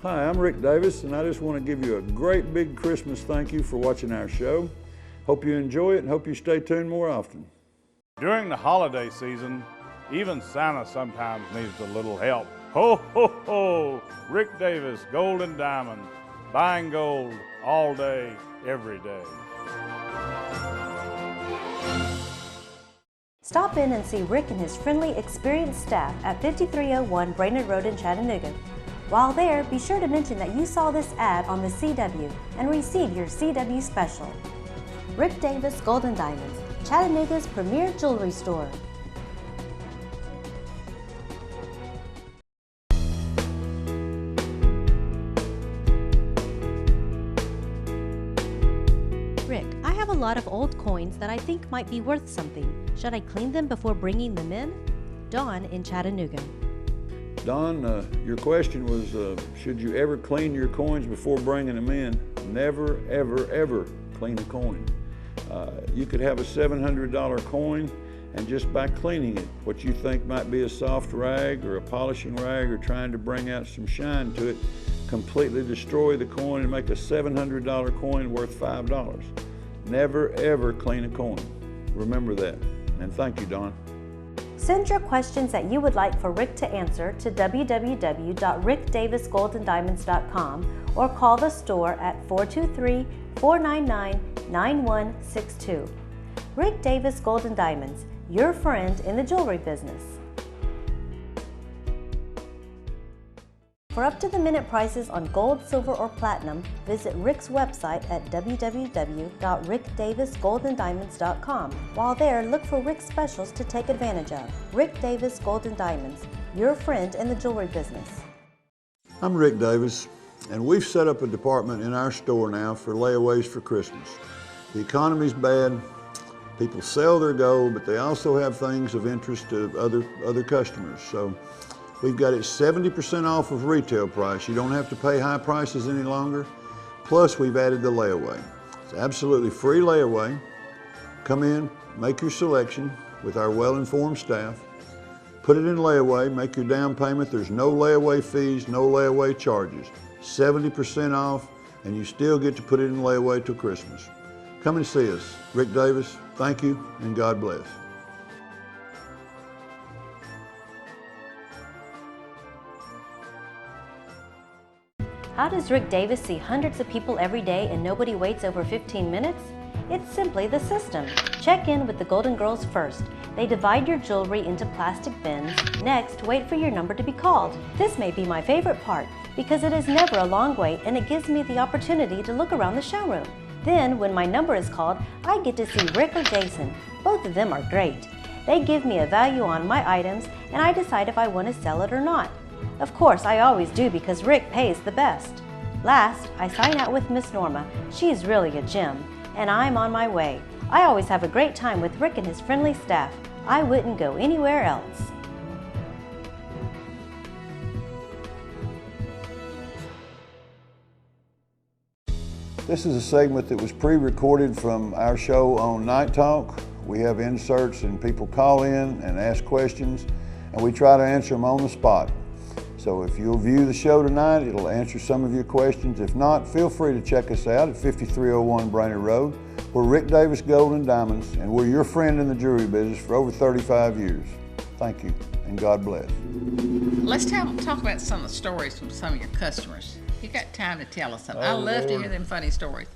Hi, I'm Rick Davis, and I just want to give you a great big Christmas thank you for watching our show. Hope you enjoy it and hope you stay tuned more often. During the holiday season, even Santa sometimes needs a little help. Ho, ho, ho! Rick Davis, Gold and Diamond, buying gold all day, every day. Stop in and see Rick and his friendly, experienced staff at 5301 Brainerd Road in Chattanooga. While there, be sure to mention that you saw this ad on the CW and receive your CW special. Rick Davis Gold and Diamonds, Chattanooga's premier jewelry store. Rick, I have a lot of old coins that I think might be worth something. Should I clean them before bringing them in? Dawn in Chattanooga. Don, your question was, should you ever clean your coins before bringing them in? Never, ever, ever clean a coin. You could have a $700 coin, and just by cleaning it, what you think might be a soft rag or a polishing rag or trying to bring out some shine to it, completely destroy the coin and make a $700 coin worth $5. Never, ever clean a coin. Remember that. And thank you, Don. Send your questions that you would like for Rick to answer to www.rickdavisgoldendiamonds.com or call the store at 423-499-9162. Rick Davis Gold and Diamonds, your friend in the jewelry business. For up-to-the-minute prices on gold, silver, or platinum, visit Rick's website at www.rickdavisgoldendiamonds.com. While there, look for Rick's specials to take advantage of. Rick Davis Gold and Diamonds, your friend in the jewelry business. I'm Rick Davis, and we've set up a department in our store now for layaways for Christmas. The economy's bad. People sell their gold, but they also have things of interest to other customers. So we've got it 70% off of retail price. You don't have to pay high prices any longer. Plus, we've added the layaway. It's absolutely free layaway. Come in, make your selection with our well-informed staff. Put it in layaway, make your down payment. There's no layaway fees, no layaway charges. 70% off, and you still get to put it in layaway till Christmas. Come and see us. Rick Davis, thank you, and God bless. How does Rick Davis see hundreds of people every day and nobody waits over 15 minutes? It's simply the system. Check in with the Golden Girls first. They divide your jewelry into plastic bins. Next, wait for your number to be called. This may be my favorite part because it is never a long wait and it gives me the opportunity to look around the showroom. Then, when my number is called, I get to see Rick or Jason. Both of them are great. They give me a value on my items and I decide if I want to sell it or not. Of course, I always do because Rick pays the best. Last, I sign out with Miss Norma. She's really a gem, and I'm on my way. I always have a great time with Rick and his friendly staff. I wouldn't go anywhere else. This is a segment that was pre-recorded from our show on Night Talk. We have inserts and people call in and ask questions, and we try to answer them on the spot. So if you'll view the show tonight, it'll answer some of your questions. If not, feel free to check us out at 5301 Brainerd Road. We're Rick Davis Gold and Diamonds, and we're your friend in the jewelry business for over 35 years. Thank you, and God bless. Let's talk about some of the stories from some of your customers. You got time to tell us something. I love to hear them funny stories.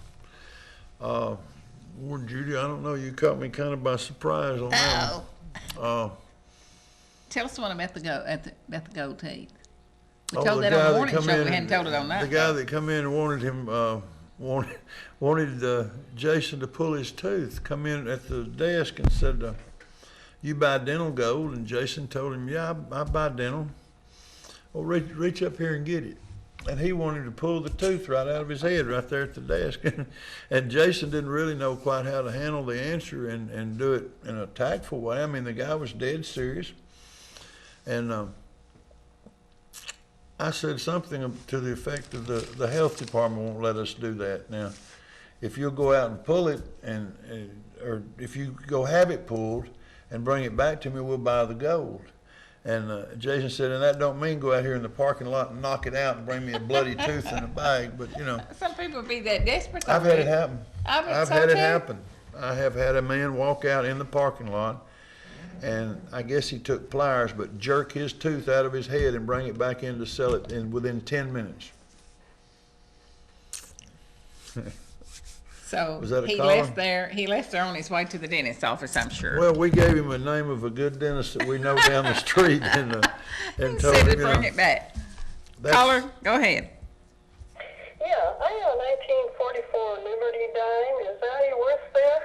Warren Judy, I don't know, you caught me kind of by surprise on that one. Tell us one about the gold teeth. We told that on the morning show. We hadn't told it on that. The guy that come in and wanted him, wanted Jason to pull his tooth, come in at the desk and said, you buy dental gold? And Jason told him, yeah, I buy dental. Well, reach up here and get it. And he wanted to pull the tooth right out of his head right there at the desk. And Jason didn't really know quite how to handle the answer and do it in a tactful way. I mean, the guy was dead serious. And I said something to the effect of the health department won't let us do that. Now, if you'll go out and pull it, or if you go have it pulled and bring it back to me, we'll buy the gold. And Jason said, and that don't mean go out here in the parking lot and knock it out and bring me a bloody tooth in a bag, but you know. Some people be that desperate. I've had it happen. I've had it happen. I have had a man walk out in the parking lot, and I guess he took pliers, but jerk his tooth out of his head and bring it back in to sell it within 10 minutes. So Was that a he caller? left there on his way to the dentist's office, I'm sure. Well, we gave him a name of a good dentist that we know down the street, and and told said him, to bring it back. that's- Caller, go ahead. Yeah, I have a 1944 Liberty dime. Is that any worth there?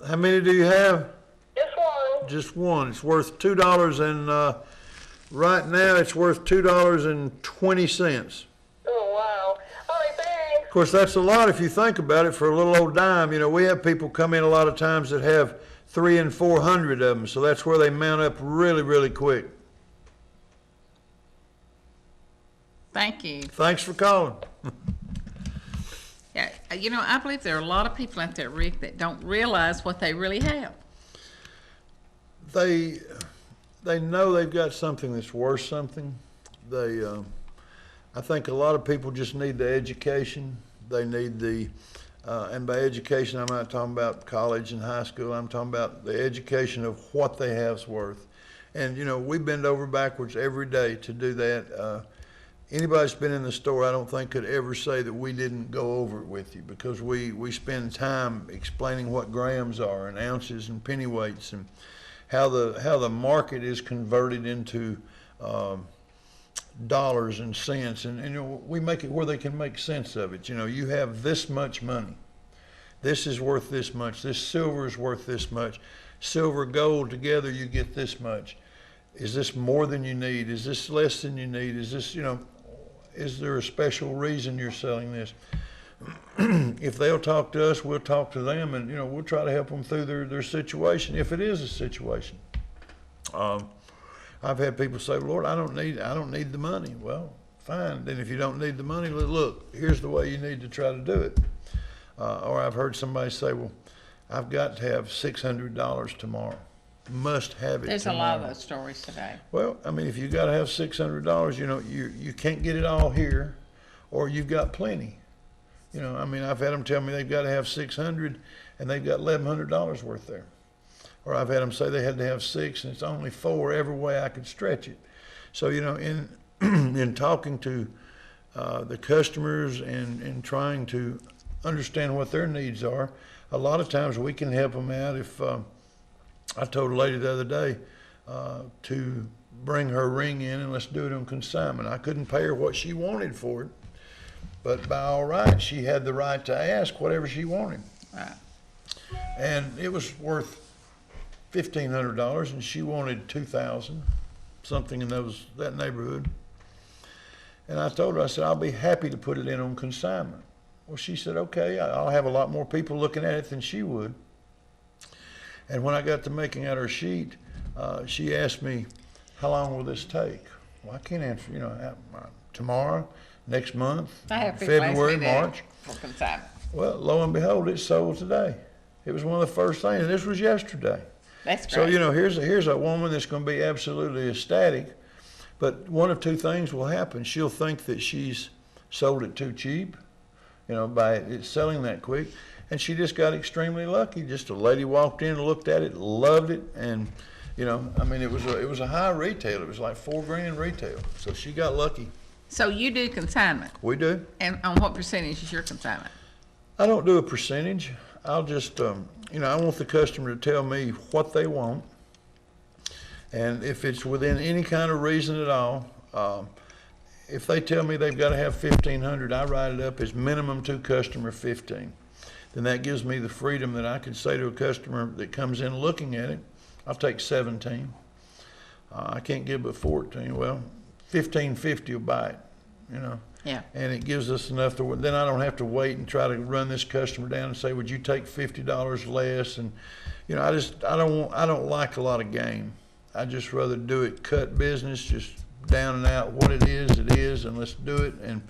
how many do you have? Just one. Just one. It's worth $2, and right now it's worth $2.20. Oh, wow. All right, thanks. Of course, that's a lot if you think about it for a little old dime. You know, we have people come in a lot of times that have 300 and 400 of them, so that's where they mount up really, really quick. Thank you. Thanks for calling. Yeah, you know, I believe there are a lot of people out there, Rick, that don't realize what they really have. They know they've got something that's worth something. I think a lot of people just need the education. They need and by education, I'm not talking about college and high school. I'm talking about the education of what they have's worth. And, you know, we bend over backwards every day to do that. Anybody that's been in the store, I don't think could ever say that we didn't go over it with you, because we spend time explaining what grams are and ounces and pennyweights and how the market is converted into dollars and cents, and you know, we make it where they can make sense of it. You know, you have this much money, this is worth this much, this silver is worth this much, silver, gold together you get this much. Is this more than you need? Is this less than you need? Is this, you know, is there a special reason you're selling this? If they'll talk to us, we'll talk to them, and you know, we'll try to help them through their situation, if it is a situation. I've had people say, Lord, I don't need the money. Well, fine. Then if you don't need the money, look, here's the way you need to try to do it. Or I've heard somebody say, well, I've got to have $600 tomorrow. Must have it There's tomorrow. a lot of those stories today. Well, I mean, if you got to have $600, you know, you can't get it all here, or you've got plenty. You know, I mean, I've had them tell me they've got to have 600 and they've got $1,100 worth there. Or I've had them say they had to have 6 and it's only 4, every way I could stretch it. So, you know, in in talking to the customers and trying to understand what their needs are, a lot of times we can help them out. If I told a lady the other day to bring her ring in and let's do it on consignment. I couldn't pay her what she wanted for it, but by all rights, she had the right to ask whatever she wanted. Right. And it was worth $1,500, and she wanted $2,000, something in that neighborhood. And I told her, I said, I'll be happy to put it in on consignment. Well, she said, okay, I'll have a lot more people looking at it than she would. And when I got to making out her sheet, she asked me, how long will this take? Well, I can't answer, you know, tomorrow, next month, I have people ask February, me that March. for consignment. Well, lo and behold, it sold today. It was one of the first things, and this was yesterday. That's great. So, you know, here's a woman that's going to be absolutely ecstatic, but one of two things will happen. She'll think that she's sold it too cheap, you know, by it selling that quick, and she just got extremely lucky. Just a lady walked in, looked at it, loved it, and, you know, I mean, it was a high retail. It was like $4,000 retail, so she got lucky. So you do consignment, We do. and on what percentage is your consignment? I don't do a percentage. I'll just, you know, I want the customer to tell me what they want. And if it's within any kind of reason at all, if they tell me they've got to have 1,500, I write it up as minimum to customer 15. Then that gives me the freedom that I could say to a customer that comes in looking at it, I'll take 17. I can't give but 14. Well, 1,550 will buy it, you know. Yeah. And it gives us enough to, then I don't have to wait and try to run this customer down and say, would you take $50 less? And, you know, I don't like a lot of game. I just rather do it cut business, just down and out. What it is, and let's do it. And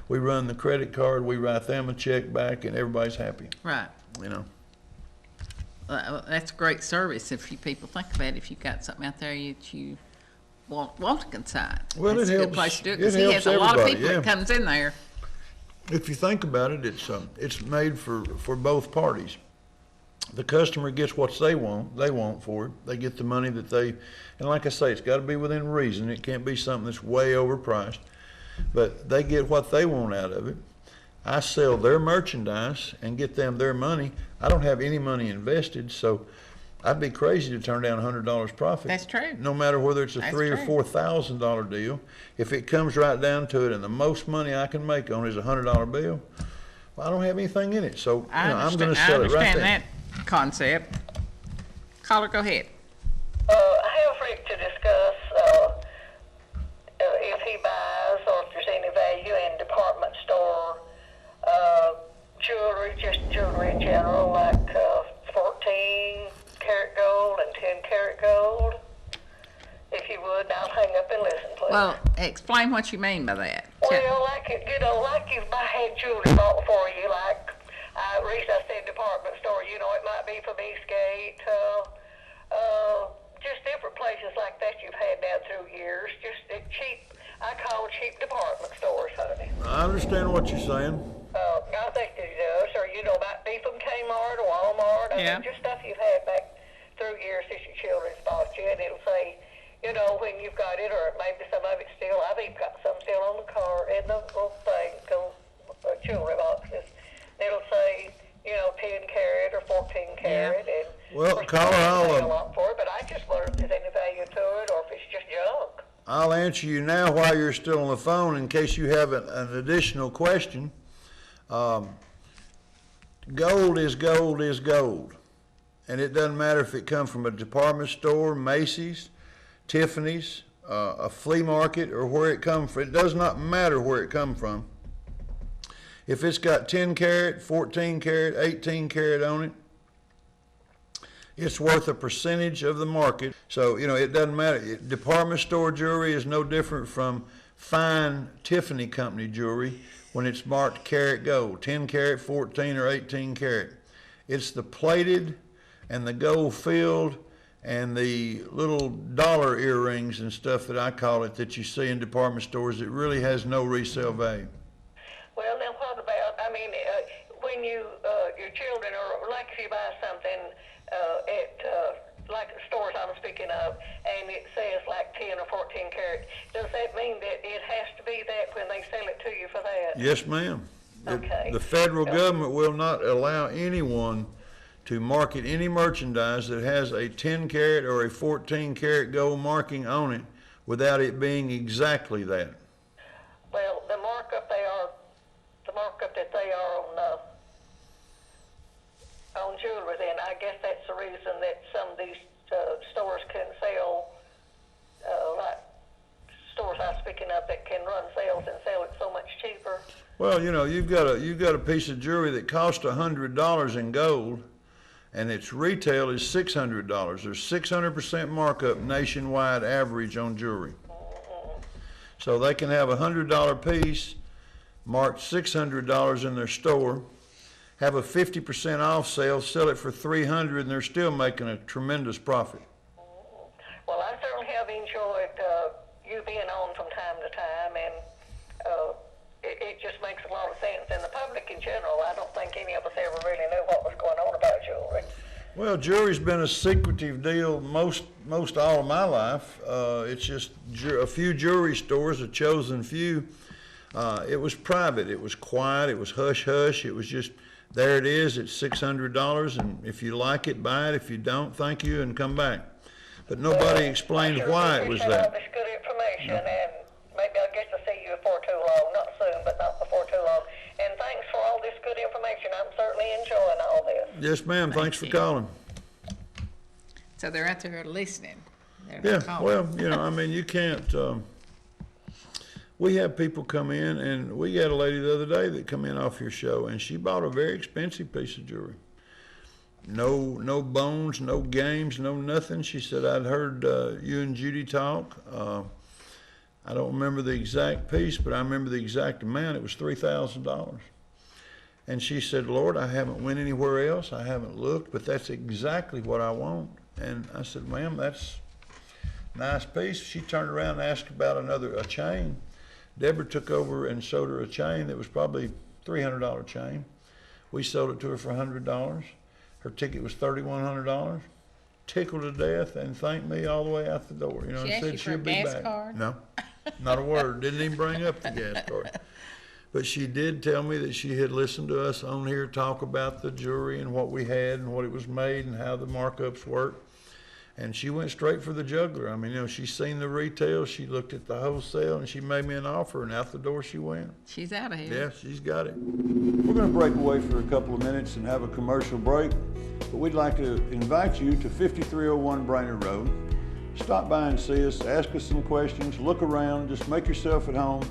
we run the credit card, we write them a check back, and everybody's happy, Right. you know. that's great service if you people think about it. If you've got something out there that you want to consign. Well, that's it a helps. good place to do it It because he helps has a lot of everybody, people that yeah. comes in there. If you think about it, it's made for both parties. The customer gets what they want for it. They get the money that they, and like I say, it's got to be within reason. It can't be something that's way overpriced, but they get what they want out of it. I sell their merchandise and get them their money. I don't have any money invested, so I'd be crazy to turn down $100 profit. That's true. No matter whether it's a That's $3,000 true. or $4,000 deal, if it comes right down to it, and the most money I can make on it is a $100 bill, well, I don't have anything in it, so I'm going to sell it right I there. understand that concept. Caller, go ahead. I have Rick to discuss if he buys or if there's any value in department store jewelry, just jewelry in general, like 14 karat gold and 10 karat gold. If you would, and I'll hang up and listen, please. Well, explain what you mean by that. Well, like like you've had jewelry bought for you, like reason I said department store, it might be from Eastgate, just different places like that you've had now through years, just cheap, I call cheap department stores, honey. I understand what you're saying. I think it does, or might be from Kmart or Walmart, Yeah. just stuff you've had back through years since your children's bought you, and it'll say, when you've got it, or maybe some of it still, I've even got some still on the car, in the little thing, jewelry boxes. It'll say, 10 karat or 14 karat, and Well, of course, caller, I pay a I'll lot for it, but I just wonder if there's any value to it, or if it's just junk. I'll answer you now while you're still on the phone in case you have an additional question. Gold is gold is gold. And it doesn't matter if it comes from a department store, Macy's, Tiffany's, a flea market, or where it comes from. It does not matter where it comes from. If it's got 10 karat, 14 karat, 18 karat on it, it's worth a percentage of the market. So, it doesn't matter. Department store jewelry is no different from fine Tiffany company jewelry when it's marked karat gold, 10 karat, 14 or 18 karat. It's the plated and the gold filled and the little dollar earrings and stuff that I call it that you see in department stores. It really has no resale value. Well, now what about, when you, your children, or like if you buy something at, like the stores I'm speaking of, and it says like 10 or 14 karat, does that mean that it has to be that when they sell it to you for that? Yes, ma'am. Okay. The federal government will not allow anyone to market any merchandise that has a 10 karat or a 14 karat gold marking on it without it being exactly that. Well, the markup that they are on jewelry, then I guess that's the reason that some of these stores can sell, like stores I'm speaking of that can run sales and sell it so much cheaper. Well, you've got a piece of jewelry that costs $100 in gold, and its retail is $600. There's 600% markup nationwide average on jewelry. So they can have a $100 piece marked $600 in their store, have a 50% off sale, sell it for $300, and they're still making a tremendous profit. Well, I certainly have enjoyed you being on from time to time, and it just makes a lot of sense. And the public in general, I don't think any of us ever really knew what was going on about jewelry. Well, jewelry's been a secretive deal most all of my life. It's just a few jewelry stores, a chosen few. It was private. It was quiet. It was hush-hush. It was just, there it is. It's $600, and if you like it, buy it. If you don't, thank you, and come back. But nobody explained why it was I appreciate all that. this good information, and maybe I'll get to see you before too long. Not soon, but not before too long. And thanks for all this good information. I'm certainly enjoying all this. Yes, ma'am. Thanks for you. calling. So they're out there listening. They're Yeah, not calling. well, you can't, we have people come in, and we had a lady the other day that come in off your show, and she bought a very expensive piece of jewelry. No bones, no games, no nothing. She said, I'd heard you and Judy talk. I don't remember the exact piece, but I remember the exact amount. It was $3,000. And she said, Lord, I haven't went anywhere else. I haven't looked, but that's exactly what I want. And I said, ma'am, that's a nice piece. She turned around and asked about a chain. Deborah took over and showed her a chain that was probably $300 chain. We sold it to her for $100. Her ticket was $3,100. Tickled to death and thanked me all the way out the door. You know, She and asked you said for a she'll be gas back. card? No, not a word. Didn't even bring up the gas card. But she did tell me that she had listened to us on here talk about the jewelry and what we had and what it was made and how the markups work. And she went straight for the juggler. I mean, you know, she's seen the retail, she looked at the wholesale, and she made me an offer, and out the door she went. She's out of here. Yeah, she's got it. We're going to break away for a couple of minutes and have a commercial break, but we'd like to invite you to 5301 Brainerd Road. Stop by and see us, ask us some questions, look around, just make yourself at home.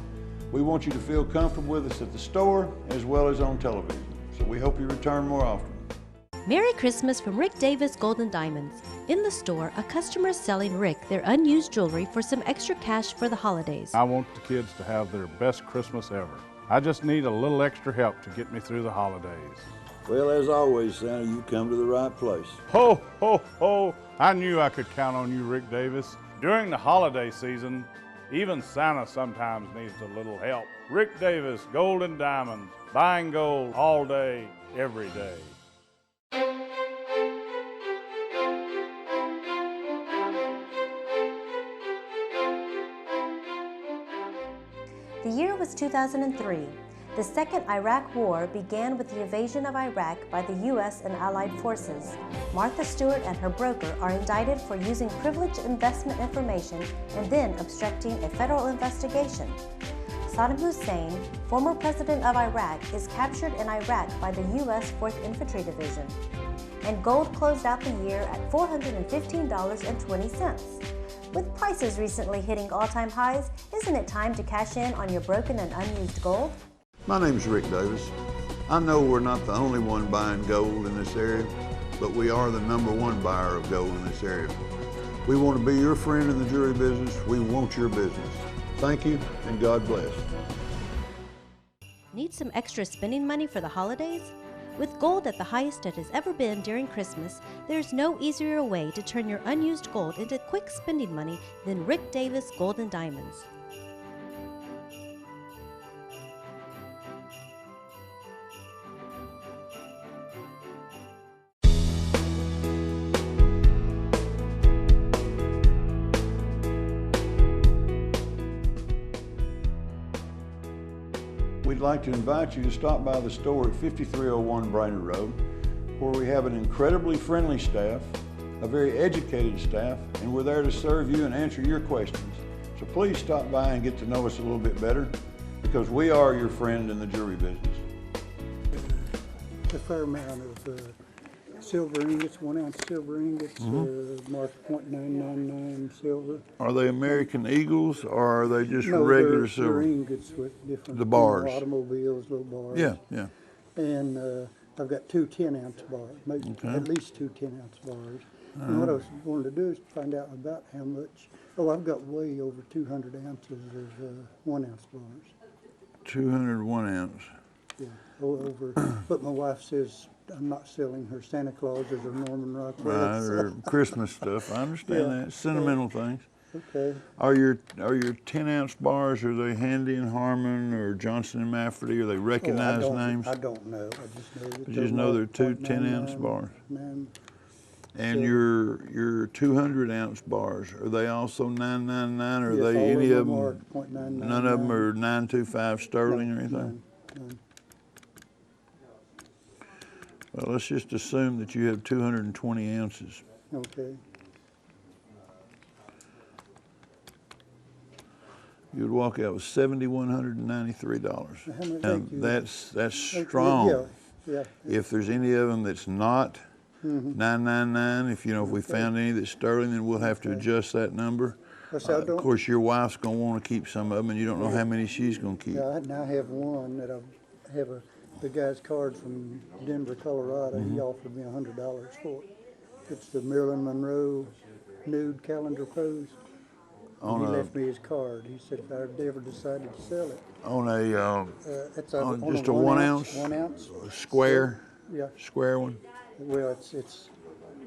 We want you to feel comfortable with us at the store as well as on television. So we hope you return more often. Merry Christmas from Rick Davis Gold and Diamonds. In the store, a customer is selling Rick their unused jewelry for some extra cash for the holidays. I want the kids to have their best Christmas ever. I just need a little extra help to get me through the holidays. Well, as always, Santa, you come to the right place. Ho, ho, ho! I knew I could count on you, Rick Davis. During the holiday season, even Santa sometimes needs a little help. Rick Davis, Gold and Diamonds, buying gold all day, every day. The year was 2003. The Second Iraq War began with the invasion of Iraq by the U.S. and Allied forces. Martha Stewart and her broker are indicted for using privileged investment information and then obstructing a federal investigation. Saddam Hussein, former president of Iraq, is captured in Iraq by the U.S. 4th Infantry Division. And gold closed out the year at $415.20. With prices recently hitting all-time highs, isn't it time to cash in on your broken and unused gold? My name's Rick Davis. I know we're not the only one buying gold in this area, but we are the #1 buyer of gold in this area. We want to be your friend in the jewelry business. We want your business. Thank you, and God bless. Need some extra spending money for the holidays? With gold at the highest it has ever been during Christmas, there's no easier way to turn your unused gold into quick spending money than Rick Davis Gold and Diamonds. We'd like to invite you to stop by the store at 5301 Brainerd Road, where we have an incredibly friendly staff, a very educated staff, and we're there to serve you and answer your questions. So please stop by and get to know us a little bit better, because we are your friend in the jewelry business. A fair amount of silver ingots, 1-ounce silver ingots, marked .999 silver. Are they American Eagles, or are they just No, regular they're silver? ingots with different The bars. automobiles, little bars. Yeah, yeah. And I've got 2 10-ounce bars, maybe at least 2 10-ounce bars. And what I was wanting to do is find out about how much. Oh, I've got way over 200 ounces of 1-ounce bars. 201 ounce. Yeah, over. But my wife says I'm not selling her Santa Clauses or Norman Rockwell. Right, or Christmas stuff. I understand Yeah. that. Sentimental things. Okay. Are your 10-ounce bars, are they Handy and Harmon or Johnson and Mafferty? Are they recognized names? I don't know. I just know that You just know they're 2 10-ounce bars. And your 200-ounce bars, are they also 999? Or are they any of them? None of them are 925 sterling or anything? None. Well, let's just assume that you have 220 ounces. Okay. You would walk out with $7,193. Thank you. That's Okay, strong. Yeah. If there's any of them that's not 999, if we found any that's sterling, then we'll have to adjust that number. Of course, your wife's gonna want to keep some of them, and you don't know how many she's gonna keep. Yeah, I now have one that I have the guy's card from Denver, Colorado. He offered me $100 for it. It's the Marilyn Monroe nude calendar pose. And he left me his card. He said if I ever decided to sell it, on it's on on just a 1 ounce, 1 ounce. square, Yeah. square one. Well, it's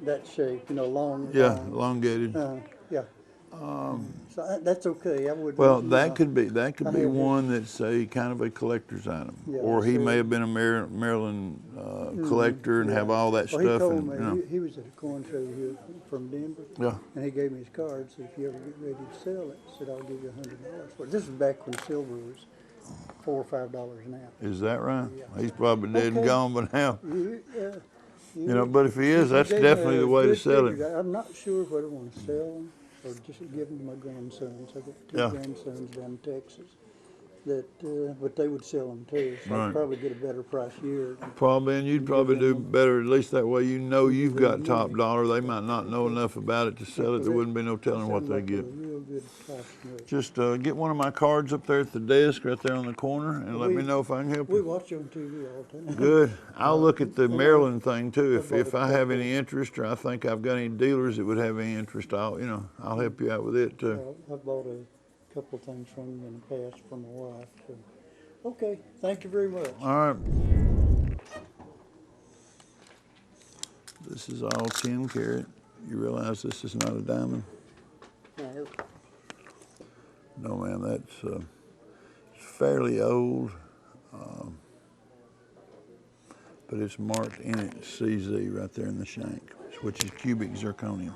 that shape, long. Yeah, elongated. Yeah. So that's okay. I wouldn't. Well, that could be I had his- one that's a kind of a collector's item, Yeah, or he so- may have been a Maryland collector and have all that Well, he stuff. told And, me he was at a coin show here from Denver. Yeah. And he gave me his card. Said if you ever get ready to sell it, said I'll give you $100 for it. This is back when silver was $4 or $5 an ounce. Is that right? Yeah. He's probably dead and Okay. gone by now. Yeah. But if he is, He that's gave me definitely a the way to good sell figure. it. I'm not sure whether I want to sell them or just give them to my grandsons. I've got two Yeah. grandsons down in Texas but they would sell them too. So Right. I'd probably get a better price here. Probably, and you'd probably do better, at least that way you've got top dollar. They might not know enough about it to sell it. There wouldn't be no telling what Sounds they like get. a real good price to me. Just get one of my cards up there at the desk right there on the corner and let me know if I can help We you. watch you on TV all the time. Good. I'll look at the Maryland thing too. If I have any interest or I think I've got any dealers that would have any interest, I'll help you out with it too. I've bought a couple of things from you in the past for my wife. So. Okay, thank you very much. All right. This is all 10 karat. You realize this is not a diamond? No. No, ma'am, that's fairly old, but it's marked in it CZ right there in the shank, which is cubic zirconium.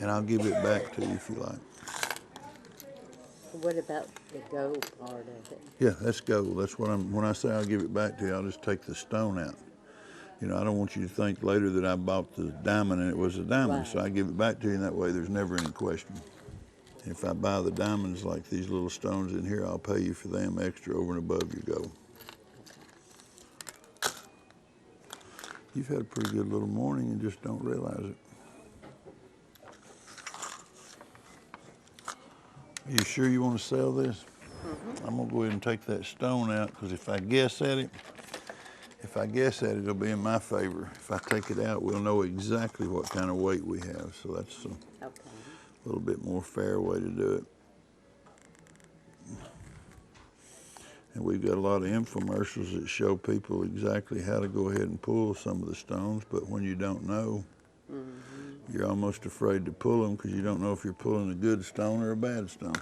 And I'll give it back to you if you like. What about the gold part of it? Yeah, that's gold. That's what when I say I'll give it back to you, I'll just take the stone out. I don't want you to think later that I bought the diamond and it was a diamond, so I give it back to you, and that way there's never any question. If I buy the diamonds like these little stones in here, I'll pay you for them extra over and above your gold. You've had a pretty good little morning and just don't realize it. Are you sure you want to sell this? I'm gonna go ahead and take that stone out, because if I guess at it, it'll be in my favor. If I take it out, we'll know exactly what kind of weight we have. So that's Okay. a little bit more fair way to do it. And we've got a lot of infomercials that show people exactly how to go ahead and pull some of the stones, but when you don't know, you're almost afraid to pull them because you don't know if you're pulling a good stone or a bad stone.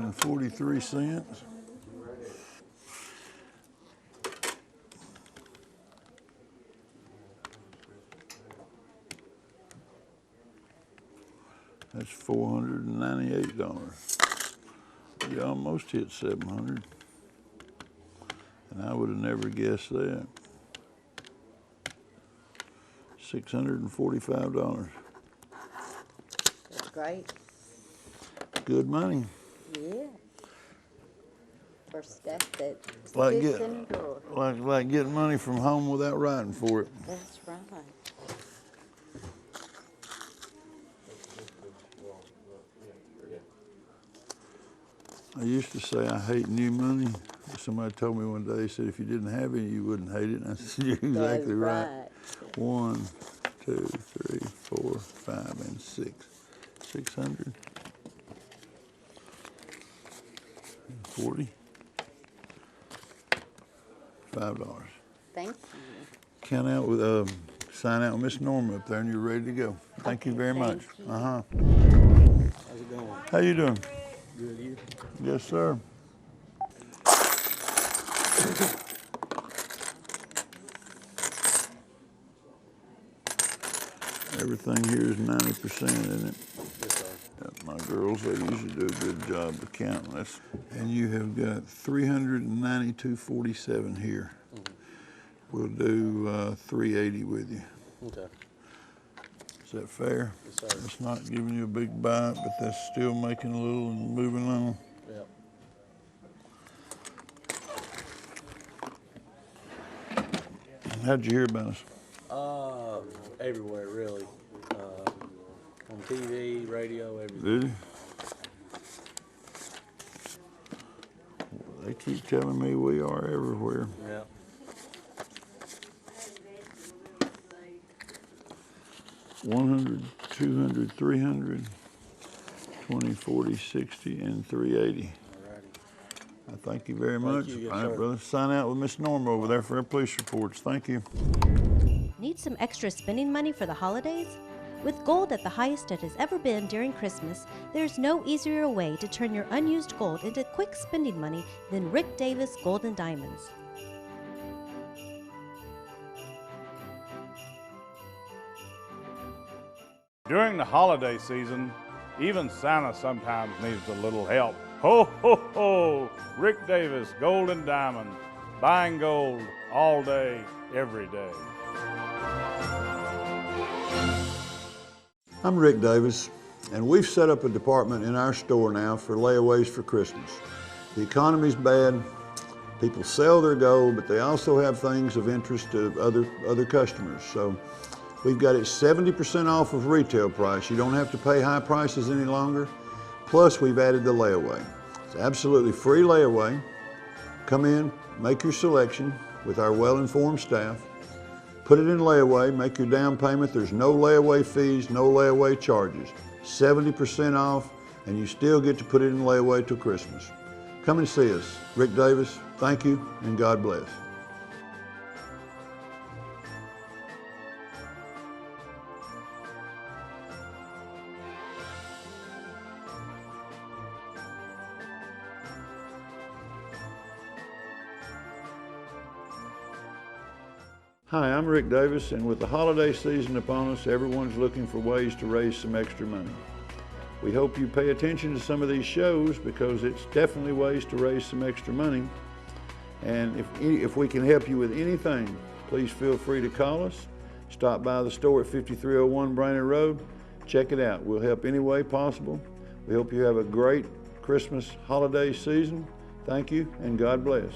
$146.43. That's $498. You almost hit 700, and I would have never guessed that. $645. That's great. Good money. Yeah. For stuff that's Like fits get- in a drawer. Like getting money from home without writing for it. That's right. I used to say I hate new money. Somebody told me one day, he said, if you didn't have any, you wouldn't hate it. And I said, you're exactly right. 1, 2, 3, 4, 5, and 6. 600. 40. $5. Thank you. Count out with sign out with Miss Norma up there, and you're ready to go. Thank you very much. thank you. How's it going? How you doing? Good, you? Yes, sir. Everything here is 90%, isn't it? Yes, sir. My girls, they usually do a good job of counting this. And you have got 392.47 here. We'll do 380 with you. Okay. Is that fair? Yes, sir. It's not giving you a big bite, but that's still making a little and moving on. Yep. How'd you hear about us? Everywhere, really. TV, radio, everything. Did he? They keep telling me we are everywhere. Yeah. 100, 200, 300, 20, 40, 60, and 380. Alrighty. I thank you very much. you, yes, All right, sir. brother. Sign out with Miss Norma over there for our police reports. Thank you. Need some extra spending money for the holidays? With gold at the highest it has ever been during Christmas, there's no easier way to turn your unused gold into quick spending money than Rick Davis Gold and Diamonds. During the holiday season, even Santa sometimes needs a little help. Ho, ho, ho! Rick Davis Gold and Diamonds. Buying gold all day, every day. I'm Rick Davis, and we've set up a department in our store now for layaways for Christmas. The economy's bad. People sell their gold, but they also have things of interest to other customers. So we've got it 70% off of retail price. You don't have to pay high prices any longer. Plus, we've added the layaway. It's absolutely free layaway. Come in, make your selection with our well-informed staff. Put it in layaway, make your down payment. There's no layaway fees, no layaway charges. 70% off, and you still get to put it in layaway till Christmas. Come and see us. Rick Davis, thank you, and God bless. Hi, I'm Rick Davis, and with the holiday season upon us, everyone's looking for ways to raise some extra money. We hope you pay attention to some of these shows because it's definitely ways to raise some extra money. And if we can help you with anything, please feel free to call us. Stop by the store at 5301 Brainerd Road. Check it out. We'll help any way possible. We hope you have a great Christmas holiday season. Thank you, and God bless.